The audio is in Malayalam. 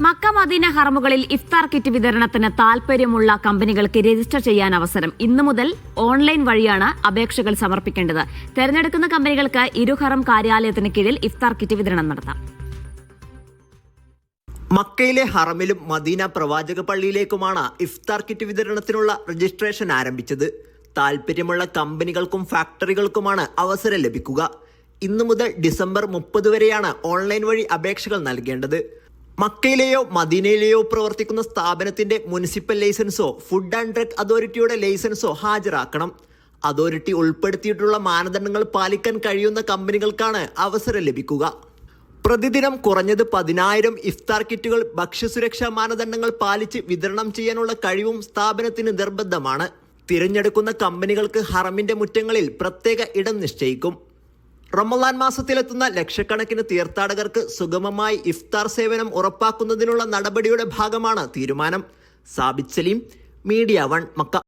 മക്ക മദീന ഹറമുകളിൽ ഇഫ്താർ കിറ്റ് വിതരണത്തിന് താൽപര്യമുള്ള കമ്പനികൾക്ക് രജിസ്റ്റർ ചെയ്യാൻ അവസരം. ഇന്നു മുതൽ ഓൺലൈൻ വഴിയാണ് അപേക്ഷകൾ സമർപ്പിക്കേണ്ടത്. തെരഞ്ഞെടുക്കുന്ന കമ്പനികൾക്ക് ഇരുഹറം കാര്യാലയത്തിന് കീഴിൽ ഇഫ്താർ കിറ്റ് വിതരണം നടത്താം. മക്കയിലെ ഹറമിലും മദീന പ്രവാചക പള്ളിയിലേക്കുമാണ് ഇഫ്താർ കിറ്റ് വിതരണത്തിനുള്ള രജിസ്ട്രേഷൻ ആരംഭിച്ചത്. താൽപര്യമുള്ള കമ്പനികൾക്കും ഫാക്ടറികൾക്കുമാണ് അവസരം ലഭിക്കുക. ഇന്നു മുതൽ ഡിസംബർ 30 വരെയാണ് ഓൺലൈൻ വഴി അപേക്ഷകൾ നൽകേണ്ടത്. മക്കയിലെയോ മദീനയിലെയോ പ്രവർത്തിക്കുന്ന സ്ഥാപനത്തിന്റെ മുനിസിപ്പൽ ലൈസൻസോ ഫുഡ് ആൻഡ് ഡ്രഗ് അതോറിറ്റിയുടെ ലൈസൻസോ ഹാജരാക്കണം. അതോറിറ്റി ഉൾപ്പെടുത്തിയിട്ടുള്ള മാനദണ്ഡങ്ങൾ പാലിക്കാൻ കഴിയുന്ന കമ്പനികൾക്കാണ് അവസരം ലഭിക്കുക. പ്രതിദിനം കുറഞ്ഞത് 10,000 ഇഫ്താർ കിറ്റുകൾ ഭക്ഷ്യസുരക്ഷാ മാനദണ്ഡങ്ങൾ പാലിച്ച് വിതരണം ചെയ്യാനുള്ള കഴിവും സ്ഥാപനത്തിന് നിർബന്ധമാണ്. തിരഞ്ഞെടുക്കുന്ന കമ്പനികൾക്ക് ഹറമിന്റെ മുറ്റങ്ങളിൽ പ്രത്യേക ഇടം നിശ്ചയിക്കും. റമദാൻ മാസത്തിലെത്തുന്ന ലക്ഷക്കണക്കിന് തീർത്ഥാടകർക്ക് സുഗമമായി ഇഫ്താർ സേവനം ഉറപ്പാക്കുന്നതിനുള്ള നടപടിയുടെ ഭാഗമാണ് തീരുമാനം. Sabith Saleem, media 1, Mecca.